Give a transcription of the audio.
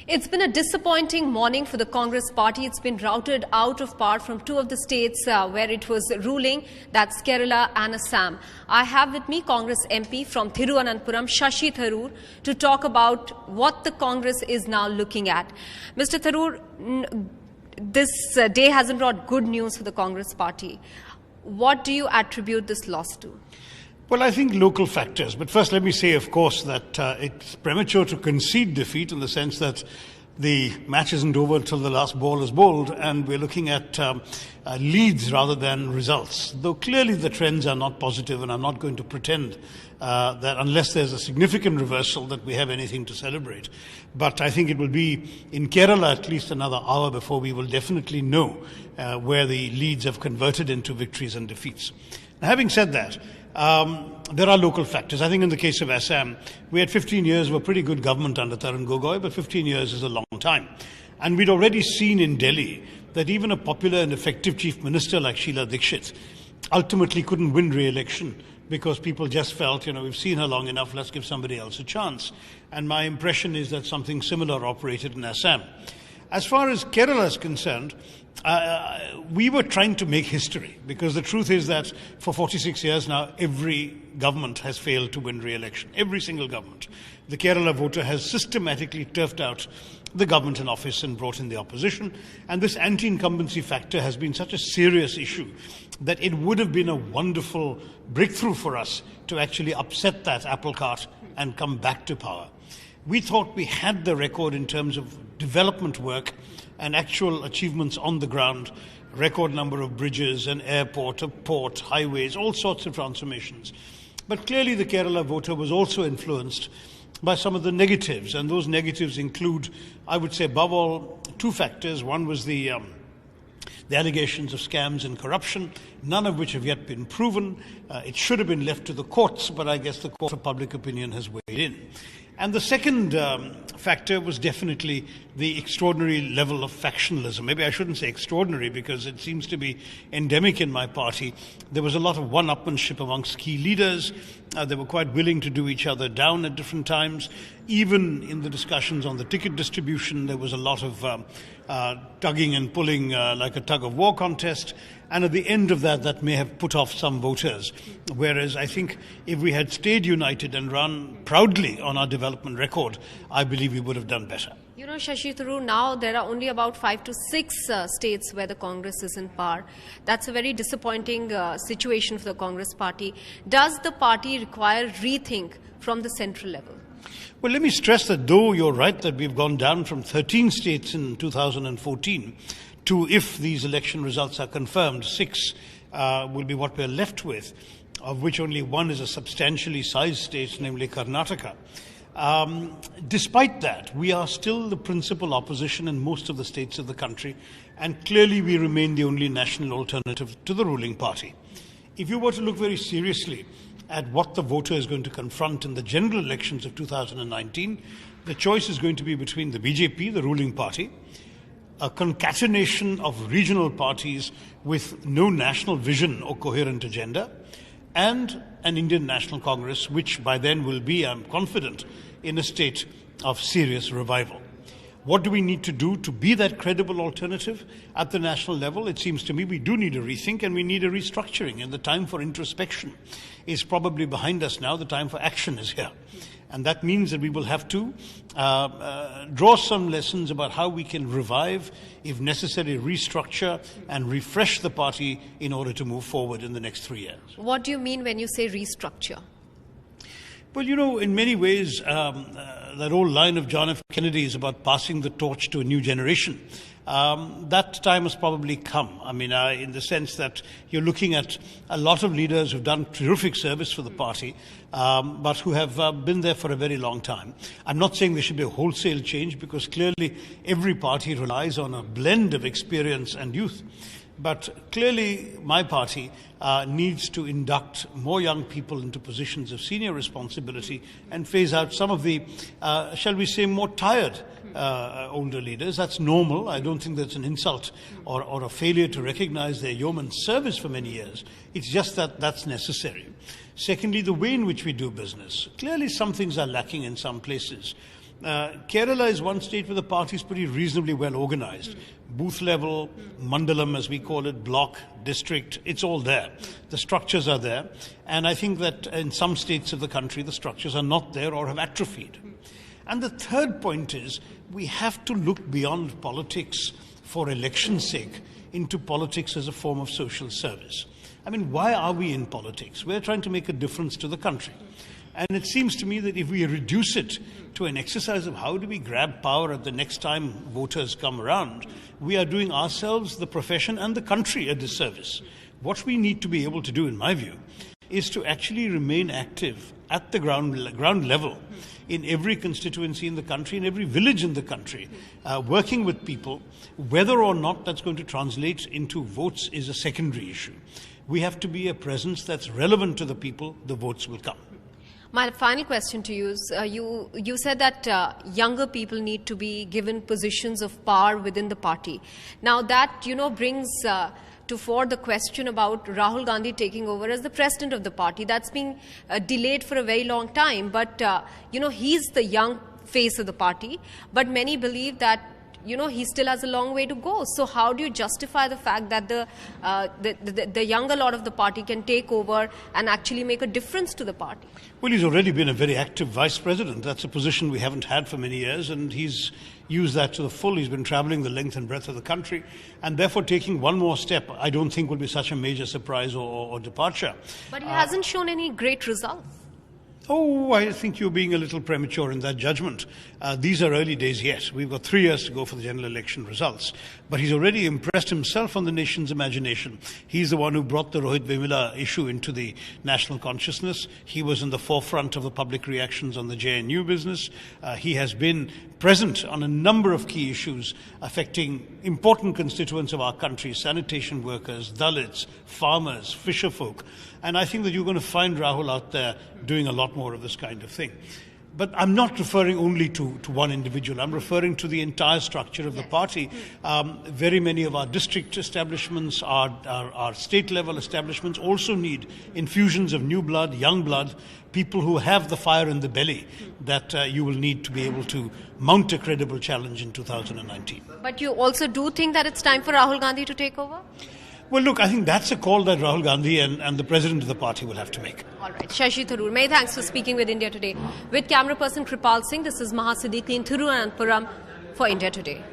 It's been a disappointing morning for the Congress party. It's been routed out of power from two of the states where it was ruling, that's Kerala and Assam. I have with me Congress MP from Thiruvananthapuram, Shashi Tharoor, to talk about what the Congress is now looking at. Mr. Tharoor, this day hasn't brought good news for the Congress party. What do you attribute this loss to? Well, I think local factors. But first, let me say, of course, that it's premature to concede defeat in the sense that the match isn't over until the last ball is bowled, and we're looking at leads rather than results. Though clearly the trends are not positive, and I'm not going to pretend that unless there's a significant reversal that we have anything to celebrate. But I think it will be in Kerala at least another hour before we will definitely know where the leads have converted into victories and defeats. Now, having said that, there are local factors. I think in the case of Assam, we had 15 years of a pretty good government under Tarun Gogoi, but 15 years is a long time. And we'd already seen in Delhi that even a popular and effective chief minister like Sheila Dikshit ultimately couldn't win re-election because people just felt, we've seen her long enough, let's give somebody else a chance. And my impression is that something similar operated in Assam. As far as Kerala is concerned, we were trying to make history, because the truth is that for 46 years now, every government has failed to win re-election. Every single government. The Kerala voter has systematically turfed out the government in office and brought in the opposition. And this anti-incumbency factor has been such a serious issue that it would have been a wonderful breakthrough for us to actually upset that apple cart and come back to power. We thought we had the record in terms of development work and actual achievements on the ground, record number of bridges, an airport, a port, highways, all sorts of transformations. But clearly the Kerala voter was also influenced by some of the negatives, and those negatives include, I would say above all, two factors. One was the allegations of scams and corruption, none of which have yet been proven. It should have been left to the courts, but I guess the court of public opinion has weighed in. And the second factor was definitely the extraordinary level of factionalism. Maybe I shouldn't say extraordinary, because it seems to be endemic in my party. There was a lot of one-upmanship amongst key leaders. They were quite willing to do each other down at different times. Even in the discussions on the ticket distribution, there was a lot of tugging and pulling like a tug-of-war contest. And at the end of that, that may have put off some voters. Whereas I think if we had stayed united and run proudly on our development record, I believe we would have done better. Shashi Tharoor, now there are only about 5 to 6 states where the Congress is in power. That's a very disappointing situation for the Congress party. Does the party require rethink from the central level? Well, let me stress that though you're right that we've gone down from 13 states in 2014 to, if these election results are confirmed, 6 will be what we're left with, of which only 1 is a substantially sized state, namely Karnataka. Despite that, we are still the principal opposition in most of the states of the country, and clearly we remain the only national alternative to the ruling party. If you were to look very seriously at what the voter is going to confront in the general elections of 2019, the choice is going to be between the BJP, the ruling party, a concatenation of regional parties with no national vision or coherent agenda, and an Indian National Congress, which by then will be, I'm confident, in a state of serious revival. What do we need to do to be that credible alternative at the national level? It seems to me we do need a rethink, and we need a restructuring, and the time for introspection is probably behind us now. The time for action is here. And that means that we will have to draw some lessons about how we can revive, if necessary, restructure and refresh the party in order to move forward in the next 3 years. What do you mean when you say restructure? Well, in many ways, that old line of John F. Kennedy is about passing the torch to a new generation. That time has probably come. In the sense that you're looking at a lot of leaders who've done terrific service for the party, but who have been there for a very long time. I'm not saying there should be a wholesale change, because clearly every party relies on a blend of experience and youth. But clearly my party needs to induct more young people into positions of senior responsibility and phase out some of the, shall we say, more tired older leaders. That's normal. I don't think that's an insult or a failure to recognize their yeoman service for many years. It's just that that's necessary. Secondly, the way in which we do business. Clearly some things are lacking in some places. Kerala is one state where the party is pretty reasonably well organized. Booth level, mandalam as we call it, block, district, it's all there. The structures are there. And I think that in some states of the country, the structures are not there or have atrophied. And the third point is we have to look beyond politics for election's sake into politics as a form of social service. I mean, why are we in politics? We're trying to make a difference to the country. And it seems to me that if we reduce it to an exercise of how do we grab power at the next time voters come around, we are doing ourselves, the profession, and the country a disservice. What we need to be able to do, in my view, is to actually remain active at the ground level in every constituency in the country, in every village in the country, working with people. Whether or not that's going to translate into votes is a secondary issue. We have to be a presence that's relevant to the people, the votes will come. My final question to you is, you said that younger people need to be given positions of power within the party. Now that, brings to fore the question about Rahul Gandhi taking over as the president of the party. That's been delayed for a very long time, but, he's the young face of the party, but many believe that he still has a long way to go. So how do you justify the fact that the younger lot of the party can take over and actually make a difference to the party? Well, he's already been a very active vice president. That's a position we haven't had for many years, and he's used that to the full. He's been traveling the length and breadth of the country, and therefore taking one more step, I don't think will be such a major surprise or departure. But he hasn't shown any great results. Oh, I think you're being a little premature in that judgment. These are early days yet. We've got 3 years to go for the general election results. But he's already impressed himself on the nation's imagination. He's the one who brought the Rohit Vemula issue into the national consciousness. He was in the forefront of the public reactions on the JNU business. He has been present on a number of key issues affecting important constituents of our country, sanitation workers, Dalits, farmers, fisherfolk. And I think that you're going to find Rahul out there doing a lot more of this kind of thing. But I'm not referring only to one individual. I'm referring to the entire structure of the party. Very many of our district establishments, our state-level establishments also need infusions of new blood, young blood, people who have the fire in the belly that you will need to be able to mount a credible challenge in 2019. But you also do think that it's time for Rahul Gandhi to take over? Well, look, I think that's a call that Rahul Gandhi and the president of the party will have to make. All right. Shashi Tharoor, many thanks for speaking with India Today. With camera person Kripal Singh, this is Maha Siddiqui in Thiruvananthapuram for India Today.